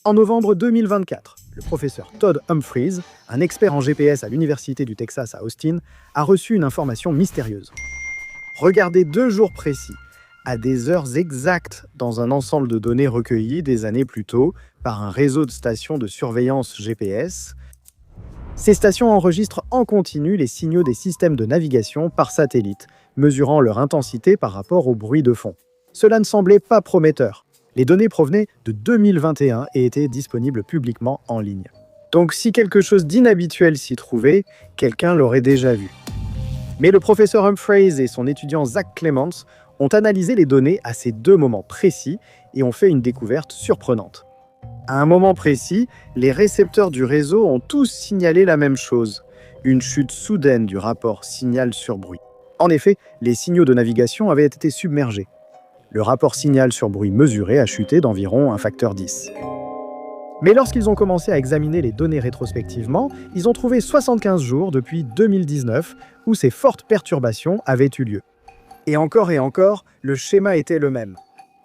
En novembre 2024, le professeur Todd Humphreys, un expert en GPS à l'Université du Texas à Austin, a reçu une information mystérieuse. Regardez 2 jours précis, à des heures exactes dans un ensemble de données recueillies des années plus tôt par un réseau de stations de surveillance GPS. Ces stations enregistrent en continu les signaux des systèmes de navigation par satellite, mesurant leur intensité par rapport au bruit de fond. Cela ne semblait pas prometteur. Les données provenaient de 2021 et étaient disponibles publiquement en ligne. Donc si quelque chose d'inhabituel s'y trouvait, quelqu'un l'aurait déjà vu. Mais le professeur Humphreys et son étudiant Zach Clements ont analysé les données à ces 2 moments précis et ont fait une découverte surprenante. À un moment précis, les récepteurs du réseau ont tous signalé la même chose, une chute soudaine du rapport signal sur bruit. En effet, les signaux de navigation avaient été submergés. Le rapport signal sur bruit mesuré a chuté d'environ un facteur 10. Mais lorsqu'ils ont commencé à examiner les données rétrospectivement, ils ont trouvé 75 jours depuis 2019 où ces fortes perturbations avaient eu lieu. Et encore, le schéma était le même.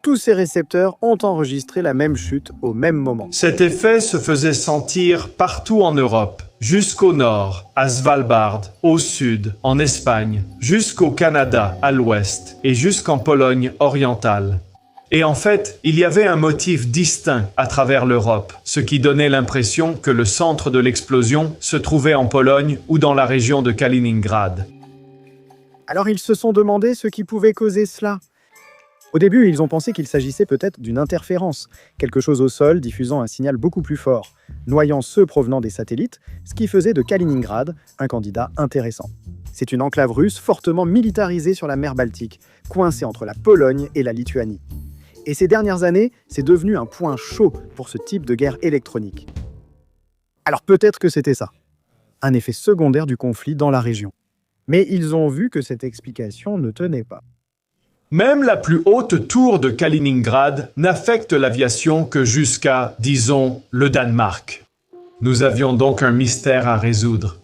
Tous ces récepteurs ont enregistré la même chute au même moment. Cet effet se faisait sentir partout en Europe, jusqu'au nord, à Svalbard, au sud, en Espagne, jusqu'au Canada, à l'ouest, et jusqu'en Pologne orientale. Et en fait, il y avait un motif distinct à travers l'Europe, ce qui donnait l'impression que le centre de l'explosion se trouvait en Pologne ou dans la région de Kaliningrad. Alors ils se sont demandé ce qui pouvait causer cela. Au début, ils ont pensé qu'il s'agissait peut-être d'une interférence, quelque chose au sol diffusant un signal beaucoup plus fort, noyant ceux provenant des satellites, ce qui faisait de Kaliningrad un candidat intéressant. C'est une enclave russe fortement militarisée sur la mer Baltique, coincée entre la Pologne et la Lituanie. Et ces dernières années, c'est devenu un point chaud pour ce type de guerre électronique. Alors peut-être que c'était ça, un effet secondaire du conflit dans la région. Mais ils ont vu que cette explication ne tenait pas. Même la plus haute tour de Kaliningrad n'affecte l'aviation que jusqu'à, disons, le Danemark. Nous avions donc un mystère à résoudre.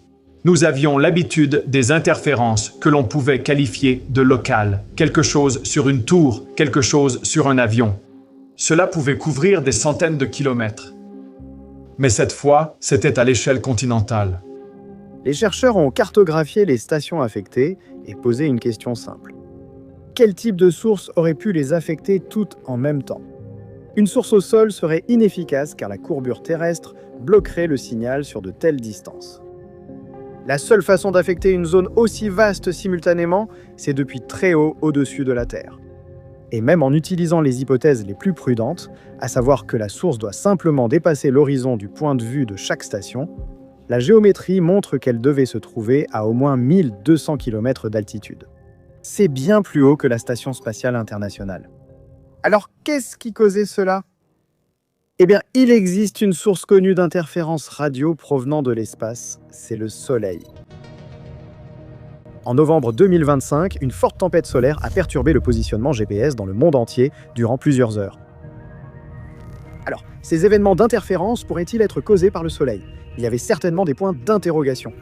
Nous avions l'habitude des interférences que l'on pouvait qualifier de locales, quelque chose sur une tour, quelque chose sur un avion. Cela pouvait couvrir des centaines de kilomètres. Mais cette fois, c'était à l'échelle continentale. Les chercheurs ont cartographié les stations affectées et posé une question simple. Quel type de source aurait pu les affecter toutes en même temps? Une source au sol serait inefficace car la courbure terrestre bloquerait le signal sur de telles distances. La seule façon d'affecter une zone aussi vaste simultanément, c'est depuis très haut au-dessus de la Terre. Et même en utilisant les hypothèses les plus prudentes, à savoir que la source doit simplement dépasser l'horizon du point de vue de chaque station, la géométrie montre qu'elle devait se trouver à au moins 1200 km d'altitude. C'est bien plus haut que la Station spatiale internationale. Alors, qu'est-ce qui causait cela? Eh bien, il existe une source connue d'interférences radio provenant de l'espace, c'est le Soleil. En novembre 2025, une forte tempête solaire a perturbé le positionnement GPS dans le monde entier durant plusieurs heures. Alors, ces événements d'interférence pourraient-ils être causés par le Soleil? Il y avait certainement des points d'interrogation.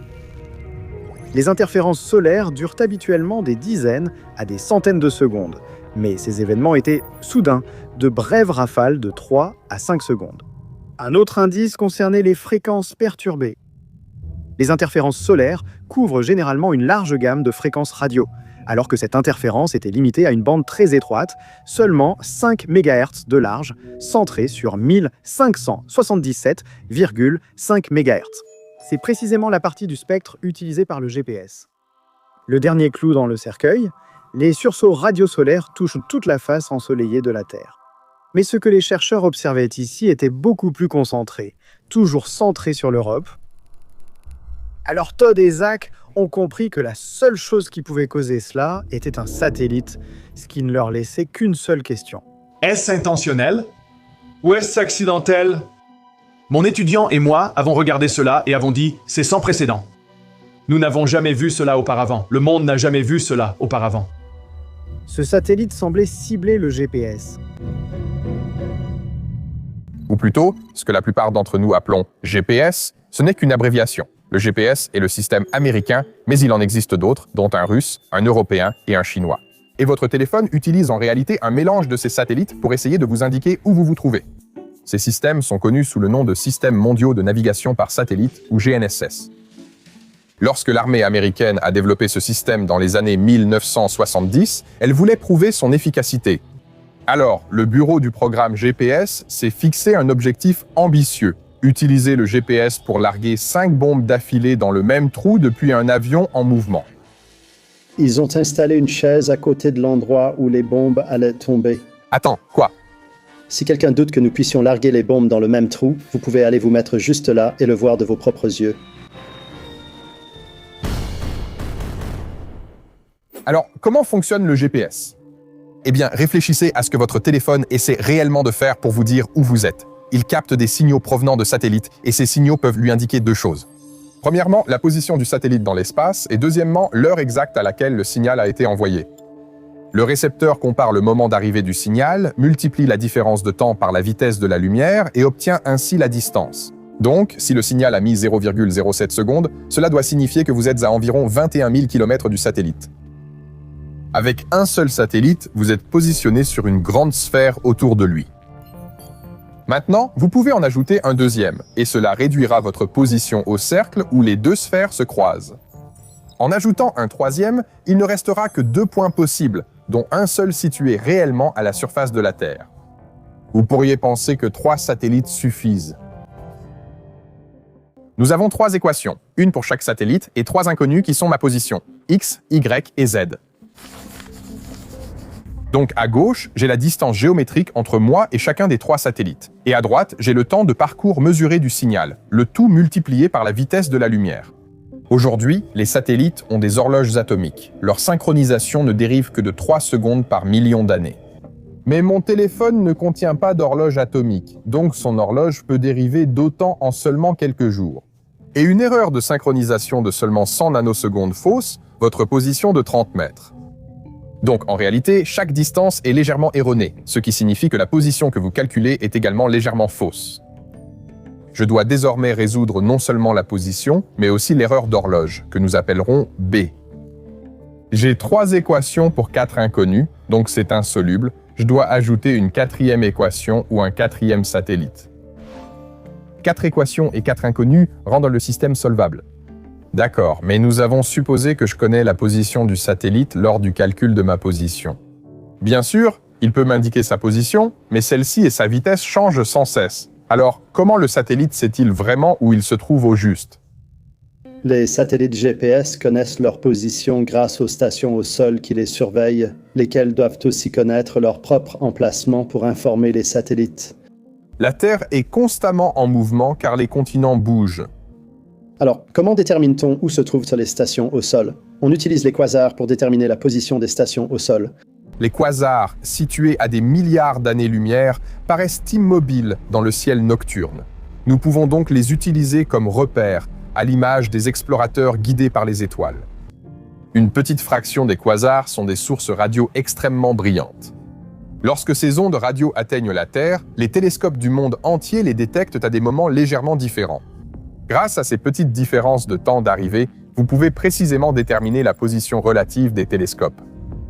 Les interférences solaires durent habituellement des dizaines à des centaines de secondes, mais ces événements étaient soudains, de brèves rafales de 3 à 5 secondes. Un autre indice concernait les fréquences perturbées. Les interférences solaires couvrent généralement une large gamme de fréquences radio, alors que cette interférence était limitée à une bande très étroite, seulement 5 MHz de large, centrée sur 1577,5 MHz. C'est précisément la partie du spectre utilisée par le GPS. Le dernier clou dans le cercueil, les sursauts radiosolaires touchent toute la face ensoleillée de la Terre. Mais ce que les chercheurs observaient ici était beaucoup plus concentré, toujours centré sur l'Europe. Alors Todd et Zach ont compris que la seule chose qui pouvait causer cela était un satellite, ce qui ne leur laissait qu'une seule question. Est-ce intentionnel? Ou est-ce accidentel? Mon étudiant et moi avons regardé cela et avons dit « c'est sans précédent ». Nous n'avons jamais vu cela auparavant. Le monde n'a jamais vu cela auparavant. Ce satellite semblait cibler le GPS. Ou plutôt, ce que la plupart d'entre nous appelons GPS, ce n'est qu'une abréviation. Le GPS est le système américain, mais il en existe d'autres, dont un russe, un européen et un chinois. Et votre téléphone utilise en réalité un mélange de ces satellites pour essayer de vous indiquer où vous vous trouvez. Ces systèmes sont connus sous le nom de Systèmes mondiaux de navigation par satellite, ou GNSS. Lorsque l'armée américaine a développé ce système dans les années 1970, elle voulait prouver son efficacité. Alors, le bureau du programme GPS s'est fixé un objectif ambitieux: utiliser le GPS pour larguer 5 bombes d'affilée dans le même trou depuis un avion en mouvement. Ils ont installé une chaise à côté de l'endroit où les bombes allaient tomber. Attends, quoi? Si quelqu'un doute que nous puissions larguer les bombes dans le même trou, vous pouvez aller vous mettre juste là et le voir de vos propres yeux. Alors, comment fonctionne le GPS? Eh bien, réfléchissez à ce que votre téléphone essaie réellement de faire pour vous dire où vous êtes. Il capte des signaux provenant de satellites, et ces signaux peuvent lui indiquer 2 choses. Premièrement, la position du satellite dans l'espace, et deuxièmement, l'heure exacte à laquelle le signal a été envoyé. Le récepteur compare le moment d'arrivée du signal, multiplie la différence de temps par la vitesse de la lumière et obtient ainsi la distance. Donc, si le signal a mis 0,07 secondes, cela doit signifier que vous êtes à environ 21 000 km du satellite. Avec un seul satellite, vous êtes positionné sur une grande sphère autour de lui. Maintenant, vous pouvez en ajouter un deuxième, et cela réduira votre position au cercle où les 2 sphères se croisent. En ajoutant un troisième, il ne restera que 2 points possibles, dont un seul situé réellement à la surface de la Terre. Vous pourriez penser que 3 satellites suffisent. Nous avons 3 équations, une pour chaque satellite, et 3 inconnues qui sont ma position, X, Y et Z. Donc à gauche, j'ai la distance géométrique entre moi et chacun des 3 satellites. Et à droite, j'ai le temps de parcours mesuré du signal, le tout multiplié par la vitesse de la lumière. Aujourd'hui, les satellites ont des horloges atomiques. Leur synchronisation ne dérive que de 3 secondes par million d'années. Mais mon téléphone ne contient pas d'horloge atomique, donc son horloge peut dériver d'autant en seulement quelques jours. Et une erreur de synchronisation de seulement 100 nanosecondes fausse votre position de 30 mètres. Donc, en réalité, chaque distance est légèrement erronée, ce qui signifie que la position que vous calculez est également légèrement fausse. Je dois désormais résoudre non seulement la position, mais aussi l'erreur d'horloge, que nous appellerons B. J'ai 3 équations pour 4 inconnues, donc c'est insoluble. Je dois ajouter une 4e équation ou un 4e satellite. 4 équations et 4 inconnues rendent le système solvable. D'accord, mais nous avons supposé que je connais la position du satellite lors du calcul de ma position. Bien sûr, il peut m'indiquer sa position, mais celle-ci et sa vitesse changent sans cesse. Alors, comment le satellite sait-il vraiment où il se trouve au juste? Les satellites GPS connaissent leur position grâce aux stations au sol qui les surveillent, lesquelles doivent aussi connaître leur propre emplacement pour informer les satellites. La Terre est constamment en mouvement car les continents bougent. Alors, comment détermine-t-on où se trouvent les stations au sol? On utilise les quasars pour déterminer la position des stations au sol. Les quasars, situés à des milliards d'années-lumière, paraissent immobiles dans le ciel nocturne. Nous pouvons donc les utiliser comme repères, à l'image des explorateurs guidés par les étoiles. Une petite fraction des quasars sont des sources radio extrêmement brillantes. Lorsque ces ondes radio atteignent la Terre, les télescopes du monde entier les détectent à des moments légèrement différents. Grâce à ces petites différences de temps d'arrivée, vous pouvez précisément déterminer la position relative des télescopes.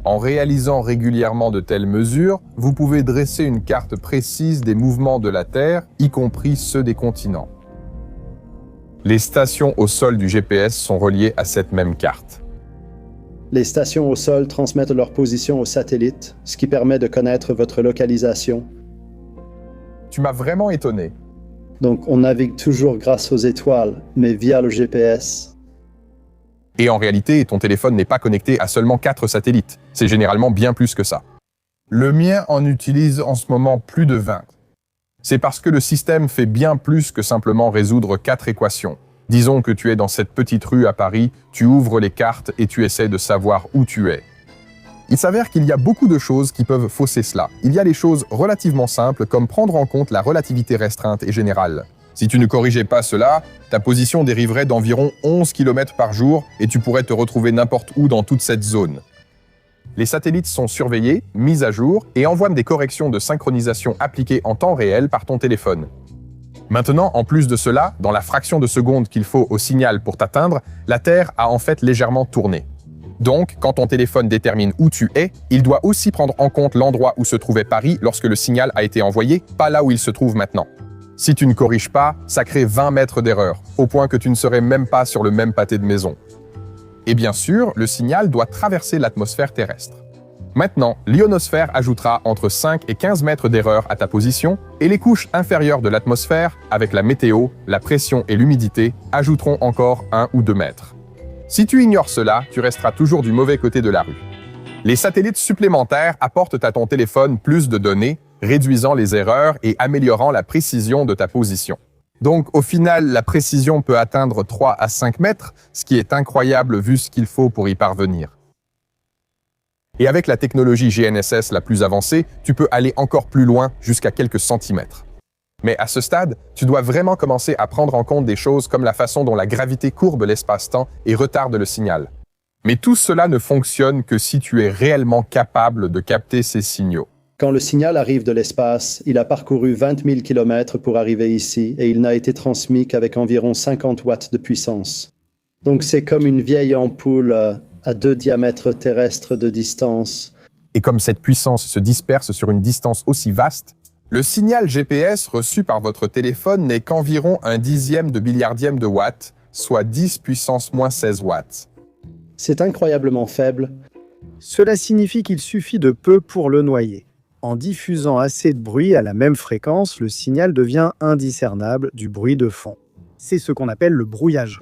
En réalisant régulièrement de telles mesures, vous pouvez dresser une carte précise des mouvements de la Terre, y compris ceux des continents. Les stations au sol du GPS sont reliées à cette même carte. Les stations au sol transmettent leur position aux satellites, ce qui permet de connaître votre localisation. Tu m'as vraiment étonné. Donc on navigue toujours grâce aux étoiles, mais via le GPS. Et en réalité, ton téléphone n'est pas connecté à seulement 4 satellites. C'est généralement bien plus que ça. Le mien en utilise en ce moment plus de 20. C'est parce que le système fait bien plus que simplement résoudre 4 équations. Disons que tu es dans cette petite rue à Paris, tu ouvres les cartes et tu essaies de savoir où tu es. Il s'avère qu'il y a beaucoup de choses qui peuvent fausser cela. Il y a des choses relativement simples comme prendre en compte la relativité restreinte et générale. Si tu ne corrigeais pas cela, ta position dériverait d'environ 11 km par jour et tu pourrais te retrouver n'importe où dans toute cette zone. Les satellites sont surveillés, mis à jour et envoient des corrections de synchronisation appliquées en temps réel par ton téléphone. Maintenant, en plus de cela, dans la fraction de seconde qu'il faut au signal pour t'atteindre, la Terre a en fait légèrement tourné. Donc, quand ton téléphone détermine où tu es, il doit aussi prendre en compte l'endroit où se trouvait Paris lorsque le signal a été envoyé, pas là où il se trouve maintenant. Si tu ne corriges pas, ça crée 20 mètres d'erreur, au point que tu ne serais même pas sur le même pâté de maison. Et bien sûr, le signal doit traverser l'atmosphère terrestre. Maintenant, l'ionosphère ajoutera entre 5 et 15 mètres d'erreur à ta position, et les couches inférieures de l'atmosphère, avec la météo, la pression et l'humidité, ajouteront encore 1 ou 2 mètres. Si tu ignores cela, tu resteras toujours du mauvais côté de la rue. Les satellites supplémentaires apportent à ton téléphone plus de données, réduisant les erreurs et améliorant la précision de ta position. Donc, au final, la précision peut atteindre 3 à 5 mètres, ce qui est incroyable vu ce qu'il faut pour y parvenir. Et avec la technologie GNSS la plus avancée, tu peux aller encore plus loin, jusqu'à quelques centimètres. Mais à ce stade, tu dois vraiment commencer à prendre en compte des choses comme la façon dont la gravité courbe l'espace-temps et retarde le signal. Mais tout cela ne fonctionne que si tu es réellement capable de capter ces signaux. Quand le signal arrive de l'espace, il a parcouru 20 000 km pour arriver ici et il n'a été transmis qu'avec environ 50 watts de puissance. Donc c'est comme une vieille ampoule à 2 diamètres terrestres de distance. Et comme cette puissance se disperse sur une distance aussi vaste, le signal GPS reçu par votre téléphone n'est qu'environ un dixième de billiardième de watt, soit 10 puissance moins 16 watts. C'est incroyablement faible. Cela signifie qu'il suffit de peu pour le noyer. En diffusant assez de bruit à la même fréquence, le signal devient indiscernable du bruit de fond. C'est ce qu'on appelle le brouillage.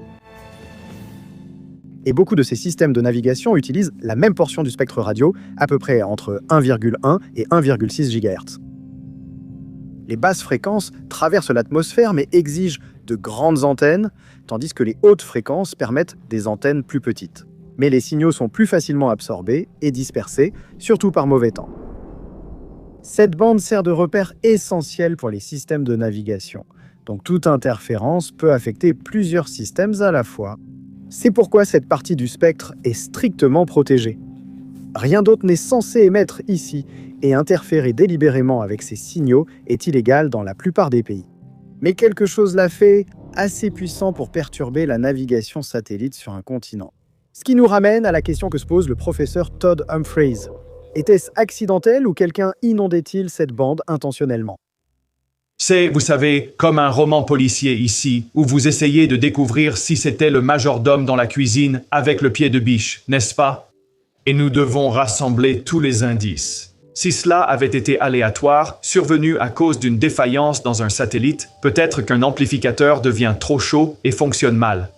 Et beaucoup de ces systèmes de navigation utilisent la même portion du spectre radio, à peu près entre 1,1 et 1,6 GHz. Les basses fréquences traversent l'atmosphère mais exigent de grandes antennes, tandis que les hautes fréquences permettent des antennes plus petites. Mais les signaux sont plus facilement absorbés et dispersés, surtout par mauvais temps. Cette bande sert de repère essentiel pour les systèmes de navigation, donc toute interférence peut affecter plusieurs systèmes à la fois. C'est pourquoi cette partie du spectre est strictement protégée. Rien d'autre n'est censé émettre ici, et interférer délibérément avec ces signaux est illégal dans la plupart des pays. Mais quelque chose l'a fait, assez puissant pour perturber la navigation satellite sur un continent. Ce qui nous ramène à la question que se pose le professeur Todd Humphreys. Était-ce accidentel ou quelqu'un inondait-il cette bande intentionnellement? C'est, vous savez, comme un roman policier ici, où vous essayez de découvrir si c'était le majordome dans la cuisine avec le pied de biche, n'est-ce pas? Et nous devons rassembler tous les indices. Si cela avait été aléatoire, survenu à cause d'une défaillance dans un satellite, peut-être qu'un amplificateur devient trop chaud et fonctionne mal.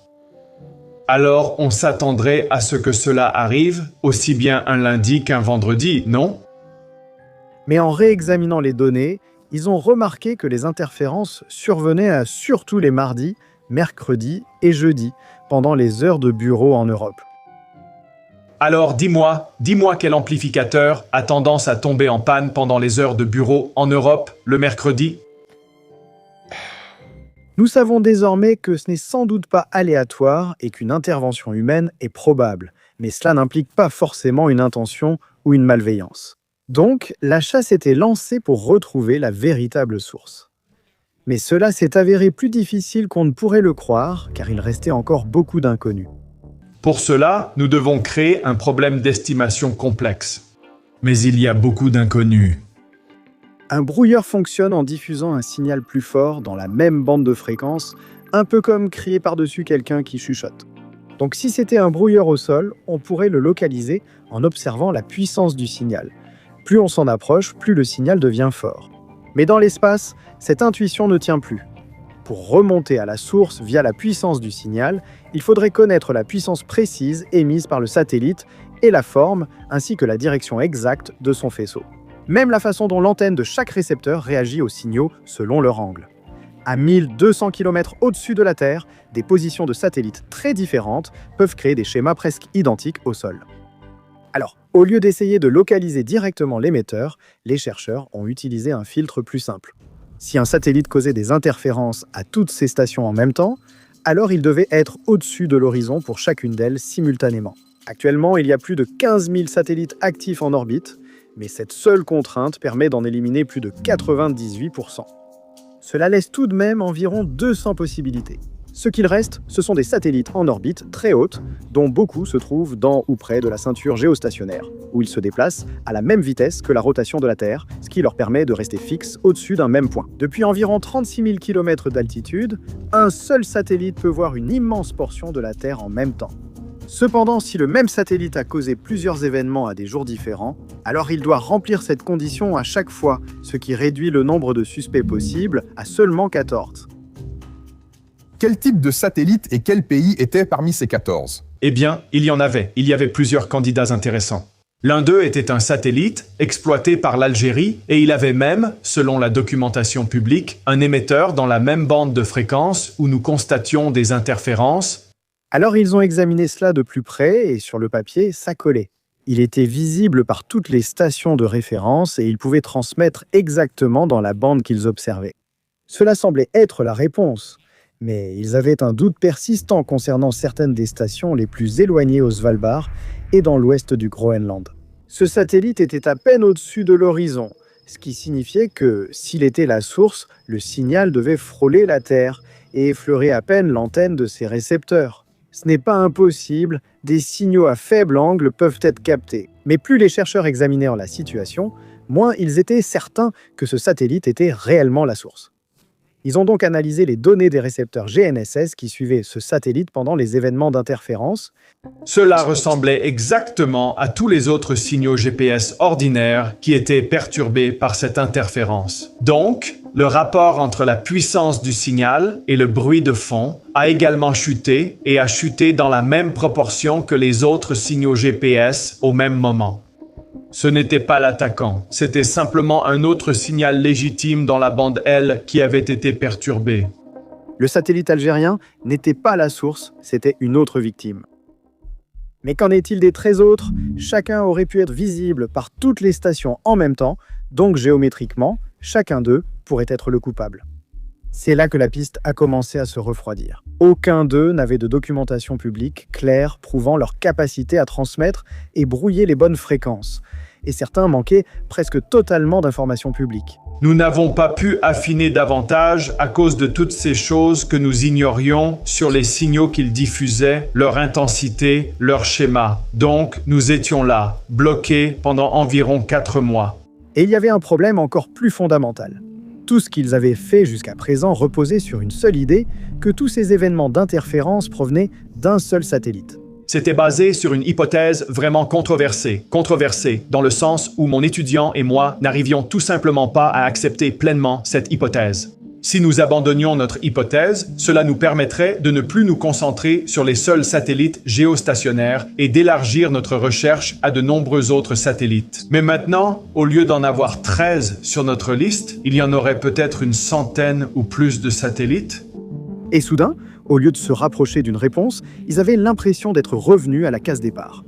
Alors on s'attendrait à ce que cela arrive, aussi bien un lundi qu'un vendredi, non? Mais en réexaminant les données, ils ont remarqué que les interférences survenaient surtout les mardis, mercredis et jeudis, pendant les heures de bureau en Europe. Alors dis-moi quel amplificateur a tendance à tomber en panne pendant les heures de bureau en Europe le mercredi? Nous savons désormais que ce n'est sans doute pas aléatoire et qu'une intervention humaine est probable, mais cela n'implique pas forcément une intention ou une malveillance. Donc, la chasse était lancée pour retrouver la véritable source. Mais cela s'est avéré plus difficile qu'on ne pourrait le croire, car il restait encore beaucoup d'inconnus. Pour cela, nous devons créer un problème d'estimation complexe. Mais il y a beaucoup d'inconnus. Un brouilleur fonctionne en diffusant un signal plus fort dans la même bande de fréquence, un peu comme crier par-dessus quelqu'un qui chuchote. Donc si c'était un brouilleur au sol, on pourrait le localiser en observant la puissance du signal. Plus on s'en approche, plus le signal devient fort. Mais dans l'espace, cette intuition ne tient plus. Pour remonter à la source via la puissance du signal, il faudrait connaître la puissance précise émise par le satellite et la forme, ainsi que la direction exacte de son faisceau. Même la façon dont l'antenne de chaque récepteur réagit aux signaux selon leur angle. À 1200 km au-dessus de la Terre, des positions de satellites très différentes peuvent créer des schémas presque identiques au sol. Alors, au lieu d'essayer de localiser directement l'émetteur, les chercheurs ont utilisé un filtre plus simple. Si un satellite causait des interférences à toutes ces stations en même temps, alors il devait être au-dessus de l'horizon pour chacune d'elles simultanément. Actuellement, il y a plus de 15 000 satellites actifs en orbite, mais cette seule contrainte permet d'en éliminer plus de 98%. Cela laisse tout de même environ 200 possibilités. Ce qu'il reste, ce sont des satellites en orbite très haute, dont beaucoup se trouvent dans ou près de la ceinture géostationnaire, où ils se déplacent à la même vitesse que la rotation de la Terre, ce qui leur permet de rester fixes au-dessus d'un même point. Depuis environ 36 000 km d'altitude, un seul satellite peut voir une immense portion de la Terre en même temps. Cependant, si le même satellite a causé plusieurs événements à des jours différents, alors il doit remplir cette condition à chaque fois, ce qui réduit le nombre de suspects possibles à seulement 14. Quel type de satellite et quel pays étaient parmi ces 14? Eh bien, il y en avait. Il y avait plusieurs candidats intéressants. L'un d'eux était un satellite exploité par l'Algérie et il avait même, selon la documentation publique, un émetteur dans la même bande de fréquence où nous constations des interférences. Alors ils ont examiné cela de plus près et sur le papier, ça collait. Il était visible par toutes les stations de référence et il pouvait transmettre exactement dans la bande qu'ils observaient. Cela semblait être la réponse. Mais ils avaient un doute persistant concernant certaines des stations les plus éloignées au Svalbard et dans l'ouest du Groenland. Ce satellite était à peine au-dessus de l'horizon, ce qui signifiait que, s'il était la source, le signal devait frôler la Terre et effleurer à peine l'antenne de ses récepteurs. Ce n'est pas impossible, des signaux à faible angle peuvent être captés. Mais plus les chercheurs examinèrent la situation, moins ils étaient certains que ce satellite était réellement la source. Ils ont donc analysé les données des récepteurs GNSS qui suivaient ce satellite pendant les événements d'interférence. Cela ressemblait exactement à tous les autres signaux GPS ordinaires qui étaient perturbés par cette interférence. Donc, le rapport entre la puissance du signal et le bruit de fond a également chuté et a chuté dans la même proportion que les autres signaux GPS au même moment. Ce n'était pas l'attaquant, c'était simplement un autre signal légitime dans la bande L qui avait été perturbé. Le satellite algérien n'était pas la source, c'était une autre victime. Mais qu'en est-il des 13 autres? Chacun aurait pu être visible par toutes les stations en même temps, donc géométriquement, chacun d'eux pourrait être le coupable. C'est là que la piste a commencé à se refroidir. Aucun d'eux n'avait de documentation publique claire prouvant leur capacité à transmettre et brouiller les bonnes fréquences. Et certains manquaient presque totalement d'informations publiques. Nous n'avons pas pu affiner davantage à cause de toutes ces choses que nous ignorions sur les signaux qu'ils diffusaient, leur intensité, leur schéma. Donc, nous étions là, bloqués pendant environ 4 mois. Et il y avait un problème encore plus fondamental. Tout ce qu'ils avaient fait jusqu'à présent reposait sur une seule idée, que tous ces événements d'interférence provenaient d'un seul satellite. C'était basé sur une hypothèse vraiment controversée, dans le sens où mon étudiant et moi n'arrivions tout simplement pas à accepter pleinement cette hypothèse. Si nous abandonnions notre hypothèse, cela nous permettrait de ne plus nous concentrer sur les seuls satellites géostationnaires et d'élargir notre recherche à de nombreux autres satellites. Mais maintenant, au lieu d'en avoir 13 sur notre liste, il y en aurait peut-être une centaine ou plus de satellites. Et soudain, au lieu de se rapprocher d'une réponse, ils avaient l'impression d'être revenus à la case départ.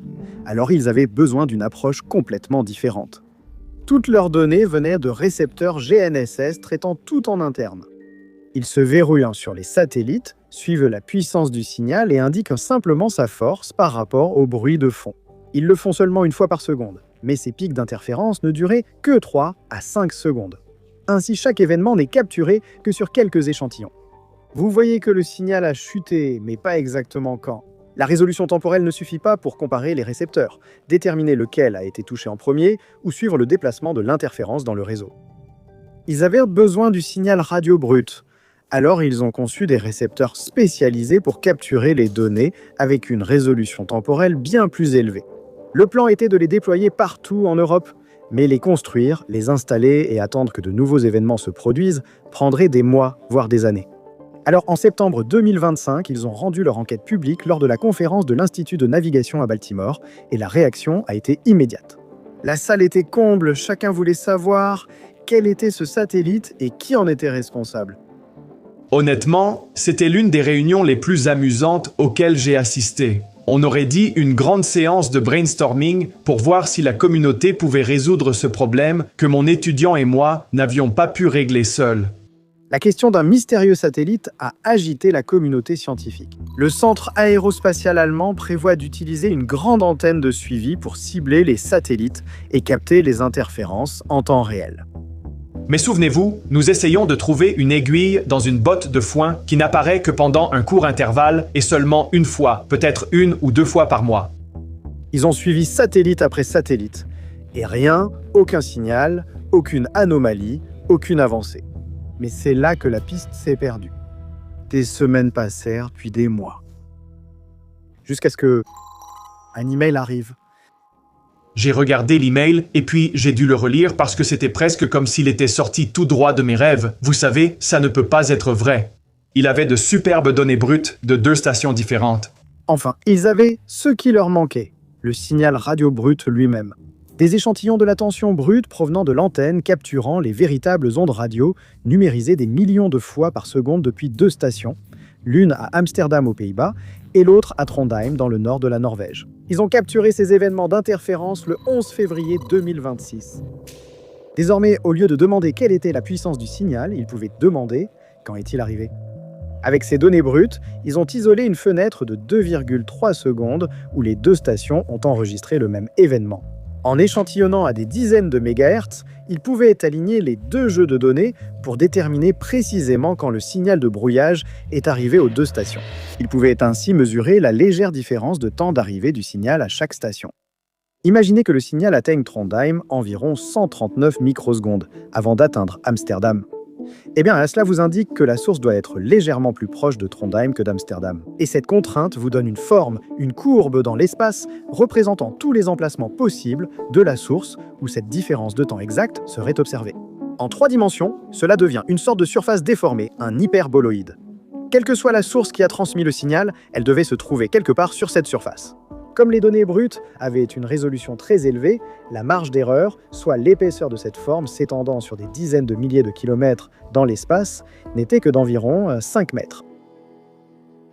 Alors ils avaient besoin d'une approche complètement différente. Toutes leurs données venaient de récepteurs GNSS traitant tout en interne. Ils se verrouillent sur les satellites, suivent la puissance du signal et indiquent simplement sa force par rapport au bruit de fond. Ils le font seulement une fois par seconde, mais ces pics d'interférence ne duraient que 3 à 5 secondes. Ainsi, chaque événement n'est capturé que sur quelques échantillons. Vous voyez que le signal a chuté, mais pas exactement quand. La résolution temporelle ne suffit pas pour comparer les récepteurs, déterminer lequel a été touché en premier ou suivre le déplacement de l'interférence dans le réseau. Ils avaient besoin du signal radio brut. Alors ils ont conçu des récepteurs spécialisés pour capturer les données avec une résolution temporelle bien plus élevée. Le plan était de les déployer partout en Europe, mais les construire, les installer et attendre que de nouveaux événements se produisent prendrait des mois, voire des années. Alors, en septembre 2025, ils ont rendu leur enquête publique lors de la conférence de l'Institut de navigation à Baltimore, et la réaction a été immédiate. La salle était comble, chacun voulait savoir quel était ce satellite et qui en était responsable. Honnêtement, c'était l'une des réunions les plus amusantes auxquelles j'ai assisté. On aurait dit une grande séance de brainstorming pour voir si la communauté pouvait résoudre ce problème que mon étudiant et moi n'avions pas pu régler seuls. La question d'un mystérieux satellite a agité la communauté scientifique. Le centre aérospatial allemand prévoit d'utiliser une grande antenne de suivi pour cibler les satellites et capter les interférences en temps réel. Mais souvenez-vous, nous essayons de trouver une aiguille dans une botte de foin qui n'apparaît que pendant un court intervalle et seulement une fois, peut-être 1 ou 2 fois par mois. Ils ont suivi satellite après satellite. Et rien, aucun signal, aucune anomalie, aucune avancée. Mais c'est là que la piste s'est perdue. Des semaines passèrent, puis des mois. Jusqu'à ce que un email arrive. J'ai regardé l'email et puis j'ai dû le relire parce que c'était presque comme s'il était sorti tout droit de mes rêves. Vous savez, ça ne peut pas être vrai. Il avait de superbes données brutes de 2 stations différentes. Enfin, ils avaient ce qui leur manquait, le signal radio brut lui-même. Des échantillons de la tension brute provenant de l'antenne capturant les véritables ondes radio numérisées des millions de fois par seconde depuis 2 stations, l'une à Amsterdam aux Pays-Bas et l'autre à Trondheim dans le nord de la Norvège. Ils ont capturé ces événements d'interférence le 11 février 2026. Désormais, au lieu de demander quelle était la puissance du signal, ils pouvaient demander quand est-il arrivé. Avec ces données brutes, ils ont isolé une fenêtre de 2,3 secondes où les 2 stations ont enregistré le même événement. En échantillonnant à des dizaines de mégahertz, ils pouvaient aligner les 2 jeux de données pour déterminer précisément quand le signal de brouillage est arrivé aux 2 stations. Ils pouvaient ainsi mesurer la légère différence de temps d'arrivée du signal à chaque station. Imaginez que le signal atteigne Trondheim environ 139 microsecondes avant d'atteindre Amsterdam. Eh bien, cela vous indique que la source doit être légèrement plus proche de Trondheim que d'Amsterdam. Et cette contrainte vous donne une forme, une courbe dans l'espace, représentant tous les emplacements possibles de la source où cette différence de temps exact serait observée. En 3 dimensions, cela devient une sorte de surface déformée, un hyperboloïde. Quelle que soit la source qui a transmis le signal, elle devait se trouver quelque part sur cette surface. Comme les données brutes avaient une résolution très élevée, la marge d'erreur, soit l'épaisseur de cette forme s'étendant sur des dizaines de milliers de kilomètres dans l'espace, n'était que d'environ 5 mètres.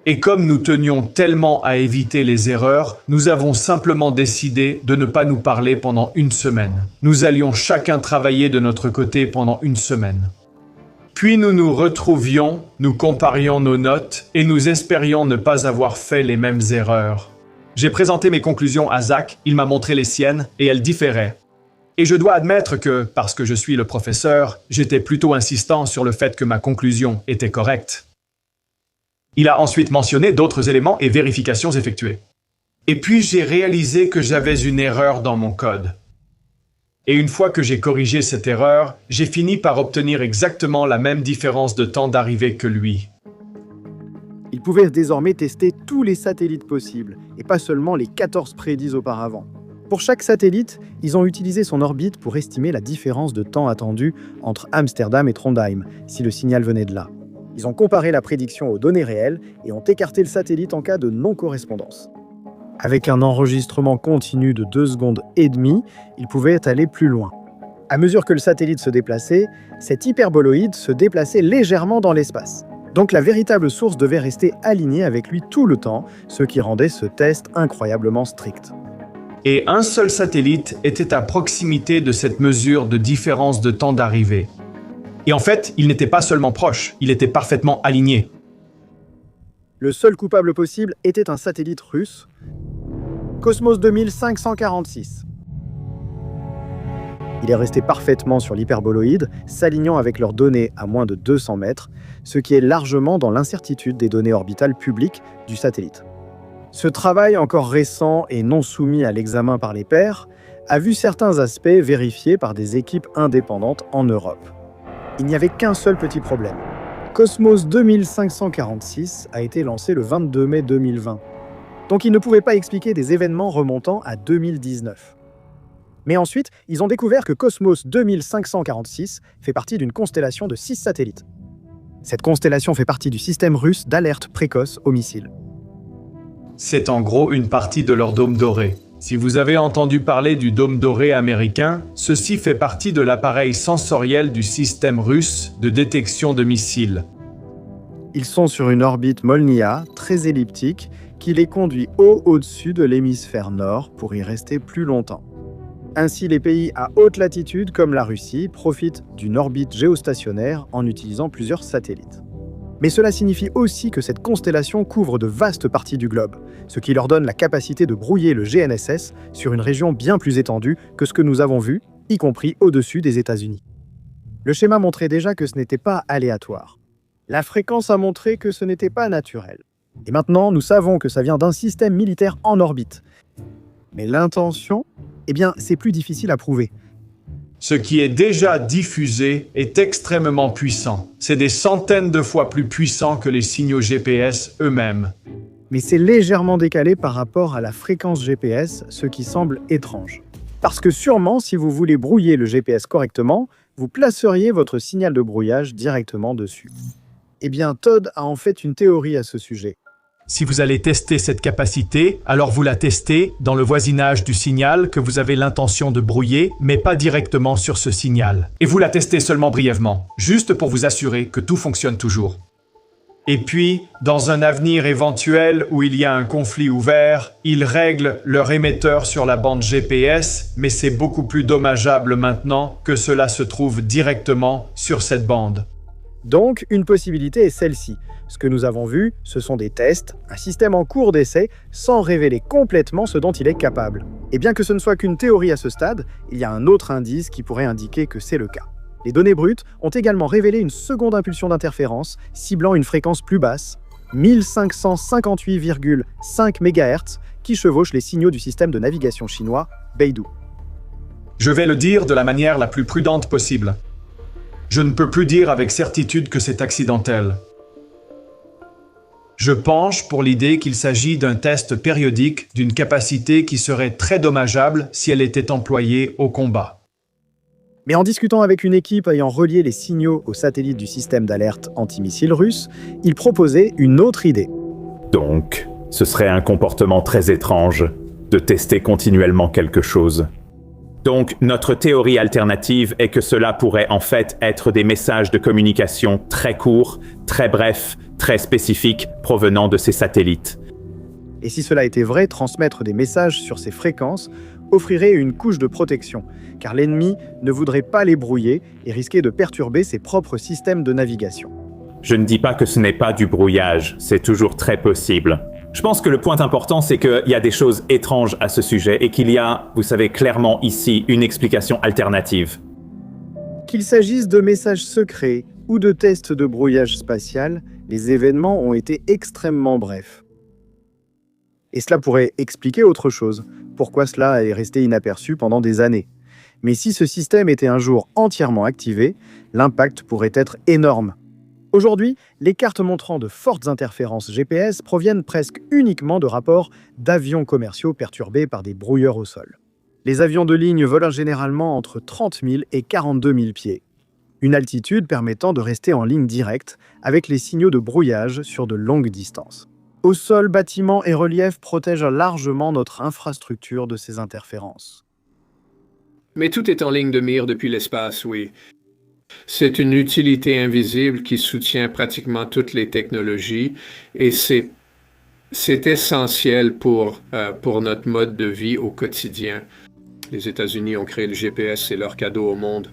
Et comme nous tenions tellement à éviter les erreurs, nous avons simplement décidé de ne pas nous parler pendant 1 semaine. Nous allions chacun travailler de notre côté pendant 1 semaine. Puis nous nous retrouvions, nous comparions nos notes et nous espérions ne pas avoir fait les mêmes erreurs. J'ai présenté mes conclusions à Zach, il m'a montré les siennes et elles différaient. Et je dois admettre que, parce que je suis le professeur, j'étais plutôt insistant sur le fait que ma conclusion était correcte. Il a ensuite mentionné d'autres éléments et vérifications effectuées. Et puis j'ai réalisé que j'avais une erreur dans mon code. Et une fois que j'ai corrigé cette erreur, j'ai fini par obtenir exactement la même différence de temps d'arrivée que lui. Ils pouvaient désormais tester tous les satellites possibles, et pas seulement les 14 prédits auparavant. Pour chaque satellite, ils ont utilisé son orbite pour estimer la différence de temps attendue entre Amsterdam et Trondheim, si le signal venait de là. Ils ont comparé la prédiction aux données réelles et ont écarté le satellite en cas de non-correspondance. Avec un enregistrement continu de 2 secondes et demie, ils pouvaient aller plus loin. À mesure que le satellite se déplaçait, cet hyperboloïde se déplaçait légèrement dans l'espace. Donc la véritable source devait rester alignée avec lui tout le temps, ce qui rendait ce test incroyablement strict. Et un seul satellite était à proximité de cette mesure de différence de temps d'arrivée. Et en fait, il n'était pas seulement proche, il était parfaitement aligné. Le seul coupable possible était un satellite russe, Cosmos 2546. Il est resté parfaitement sur l'hyperboloïde, s'alignant avec leurs données à moins de 200 mètres, ce qui est largement dans l'incertitude des données orbitales publiques du satellite. Ce travail encore récent et non soumis à l'examen par les pairs a vu certains aspects vérifiés par des équipes indépendantes en Europe. Il n'y avait qu'un seul petit problème. Cosmos 2546 a été lancé le 22 mai 2020, donc il ne pouvait pas expliquer des événements remontant à 2019. Mais ensuite, ils ont découvert que Cosmos 2546 fait partie d'une constellation de 6 satellites. Cette constellation fait partie du système russe d'alerte précoce aux missiles. C'est en gros une partie de leur dôme doré. Si vous avez entendu parler du dôme doré américain, ceci fait partie de l'appareil sensoriel du système russe de détection de missiles. Ils sont sur une orbite Molniya, très elliptique, qui les conduit au-dessus de l'hémisphère nord pour y rester plus longtemps. Ainsi, les pays à haute latitude, comme la Russie, profitent d'une orbite géostationnaire en utilisant plusieurs satellites. Mais cela signifie aussi que cette constellation couvre de vastes parties du globe, ce qui leur donne la capacité de brouiller le GNSS sur une région bien plus étendue que ce que nous avons vu, y compris au-dessus des États-Unis. Le schéma montrait déjà que ce n'était pas aléatoire. La fréquence a montré que ce n'était pas naturel. Et maintenant, nous savons que ça vient d'un système militaire en orbite. Mais l'intention, c'est plus difficile à prouver. Ce qui est déjà diffusé est extrêmement puissant. C'est des centaines de fois plus puissant que les signaux GPS eux-mêmes. Mais c'est légèrement décalé par rapport à la fréquence GPS, ce qui semble étrange. Parce que sûrement, si vous voulez brouiller le GPS correctement, vous placeriez votre signal de brouillage directement dessus. Todd a en fait une théorie à ce sujet. Si vous allez tester cette capacité, alors vous la testez dans le voisinage du signal que vous avez l'intention de brouiller, mais pas directement sur ce signal. Et vous la testez seulement brièvement, juste pour vous assurer que tout fonctionne toujours. Et puis, dans un avenir éventuel où il y a un conflit ouvert, ils règlent leur émetteur sur la bande GPS, mais c'est beaucoup plus dommageable maintenant que cela se trouve directement sur cette bande. Donc, une possibilité est celle-ci. Ce que nous avons vu, ce sont des tests, un système en cours d'essai, sans révéler complètement ce dont il est capable. Et bien que ce ne soit qu'une théorie à ce stade, il y a un autre indice qui pourrait indiquer que c'est le cas. Les données brutes ont également révélé une seconde impulsion d'interférence, ciblant une fréquence plus basse, 1558,5 MHz, qui chevauche les signaux du système de navigation chinois Beidou. Je vais le dire de la manière la plus prudente possible. Je ne peux plus dire avec certitude que c'est accidentel. Je penche pour l'idée qu'il s'agit d'un test périodique d'une capacité qui serait très dommageable si elle était employée au combat. Mais en discutant avec une équipe ayant relié les signaux aux satellites du système d'alerte antimissile russe, il proposait une autre idée. Donc, ce serait un comportement très étrange de tester continuellement quelque chose. Donc, notre théorie alternative est que cela pourrait en fait être des messages de communication très courts, très brefs, très spécifiques provenant de ces satellites. Et si cela était vrai, transmettre des messages sur ces fréquences offrirait une couche de protection, car l'ennemi ne voudrait pas les brouiller et risquer de perturber ses propres systèmes de navigation. Je ne dis pas que ce n'est pas du brouillage, c'est toujours très possible. Je pense que le point important, c'est qu'il y a des choses étranges à ce sujet et qu'il y a, vous savez, clairement ici une explication alternative. Qu'il s'agisse de messages secrets ou de tests de brouillage spatial, les événements ont été extrêmement brefs. Et cela pourrait expliquer autre chose, pourquoi cela est resté inaperçu pendant des années. Mais si ce système était un jour entièrement activé, l'impact pourrait être énorme. Aujourd'hui, les cartes montrant de fortes interférences GPS proviennent presque uniquement de rapports d'avions commerciaux perturbés par des brouilleurs au sol. Les avions de ligne volent généralement entre 30 000 et 42 000 pieds. Une altitude permettant de rester en ligne directe avec les signaux de brouillage sur de longues distances. Au sol, bâtiments et reliefs protègent largement notre infrastructure de ces interférences. Mais tout est en ligne de mire depuis l'espace, oui. C'est une utilité invisible qui soutient pratiquement toutes les technologies et c'est essentiel pour notre mode de vie au quotidien. Les États-Unis ont créé le GPS, c'est leur cadeau au monde.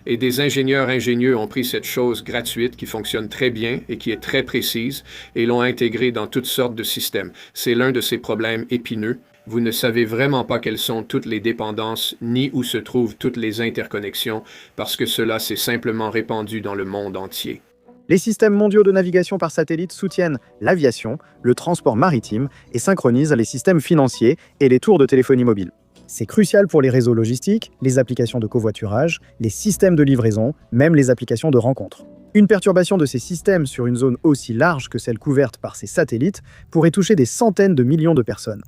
Et des ingénieurs ingénieux ont pris cette chose gratuite qui fonctionne très bien et qui est très précise et l'ont intégrée dans toutes sortes de systèmes. C'est l'un de ces problèmes épineux. Vous ne savez vraiment pas quelles sont toutes les dépendances ni où se trouvent toutes les interconnexions parce que cela s'est simplement répandu dans le monde entier. Les systèmes mondiaux de navigation par satellite soutiennent l'aviation, le transport maritime et synchronisent les systèmes financiers et les tours de téléphonie mobile. C'est crucial pour les réseaux logistiques, les applications de covoiturage, les systèmes de livraison, même les applications de rencontres. Une perturbation de ces systèmes sur une zone aussi large que celle couverte par ces satellites pourrait toucher des centaines de millions de personnes.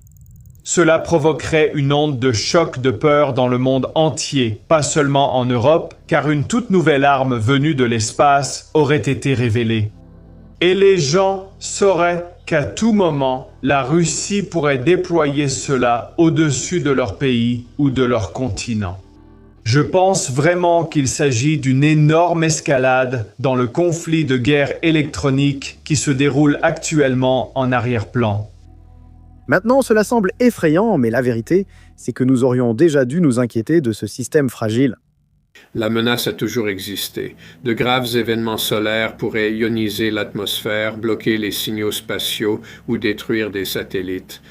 Cela provoquerait une onde de choc de peur dans le monde entier, pas seulement en Europe, car une toute nouvelle arme venue de l'espace aurait été révélée. Et les gens sauraient qu'à tout moment, la Russie pourrait déployer cela au-dessus de leur pays ou de leur continent. Je pense vraiment qu'il s'agit d'une énorme escalade dans le conflit de guerre électronique qui se déroule actuellement en arrière-plan. Maintenant, cela semble effrayant, mais la vérité, c'est que nous aurions déjà dû nous inquiéter de ce système fragile. La menace a toujours existé. De graves événements solaires pourraient ioniser l'atmosphère, bloquer les signaux spatiaux ou détruire des satellites.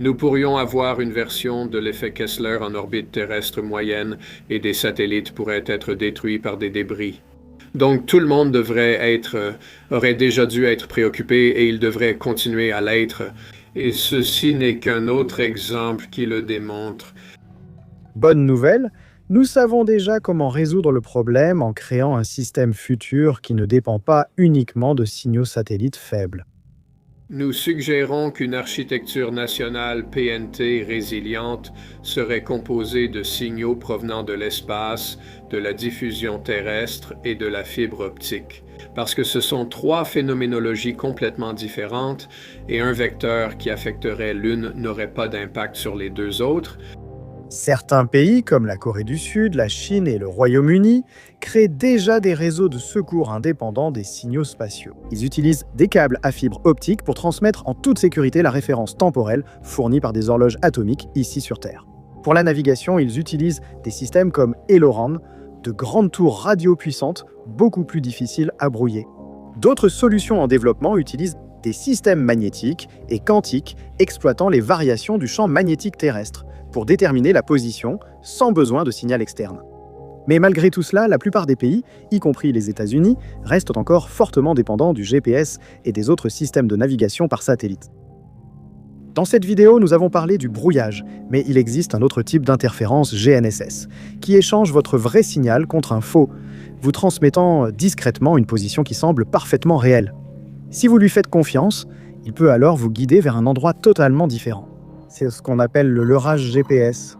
Nous pourrions avoir une version de l'effet Kessler en orbite terrestre moyenne et des satellites pourraient être détruits par des débris. Donc tout le monde aurait déjà dû être préoccupé et il devrait continuer à l'être. Et ceci n'est qu'un autre exemple qui le démontre. Bonne nouvelle, nous savons déjà comment résoudre le problème en créant un système futur qui ne dépend pas uniquement de signaux satellites faibles. Nous suggérons qu'une architecture nationale PNT résiliente serait composée de signaux provenant de l'espace, de la diffusion terrestre et de la fibre optique, parce que ce sont trois phénoménologies complètement différentes et un vecteur qui affecterait l'une n'aurait pas d'impact sur les deux autres. Certains pays, comme la Corée du Sud, la Chine et le Royaume-Uni, créent déjà des réseaux de secours indépendants des signaux spatiaux. Ils utilisent des câbles à fibre optique pour transmettre en toute sécurité la référence temporelle fournie par des horloges atomiques ici sur Terre. Pour la navigation, ils utilisent des systèmes comme Eloran, de grandes tours radio puissantes, beaucoup plus difficiles à brouiller. D'autres solutions en développement utilisent des systèmes magnétiques et quantiques exploitant les variations du champ magnétique terrestre, pour déterminer la position sans besoin de signal externe. Mais malgré tout cela, la plupart des pays, y compris les États-Unis, restent encore fortement dépendants du GPS et des autres systèmes de navigation par satellite. Dans cette vidéo, nous avons parlé du brouillage, mais il existe un autre type d'interférence GNSS, qui échange votre vrai signal contre un faux, vous transmettant discrètement une position qui semble parfaitement réelle. Si vous lui faites confiance, il peut alors vous guider vers un endroit totalement différent. C'est ce qu'on appelle le leurrage GPS.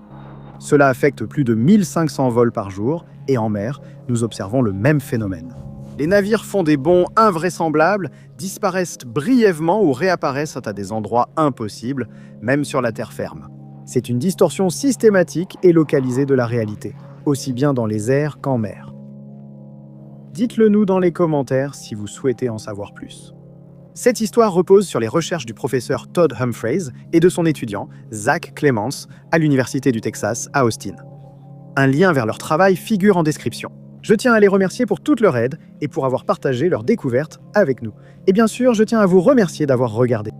Cela affecte plus de 1500 vols par jour, et en mer, nous observons le même phénomène. Les navires font des bonds invraisemblables, disparaissent brièvement ou réapparaissent à des endroits impossibles, même sur la terre ferme. C'est une distorsion systématique et localisée de la réalité, aussi bien dans les airs qu'en mer. Dites-le nous dans les commentaires si vous souhaitez en savoir plus. Cette histoire repose sur les recherches du professeur Todd Humphreys et de son étudiant, Zach Clements, à l'Université du Texas à Austin. Un lien vers leur travail figure en description. Je tiens à les remercier pour toute leur aide et pour avoir partagé leurs découvertes avec nous. Et bien sûr, je tiens à vous remercier d'avoir regardé.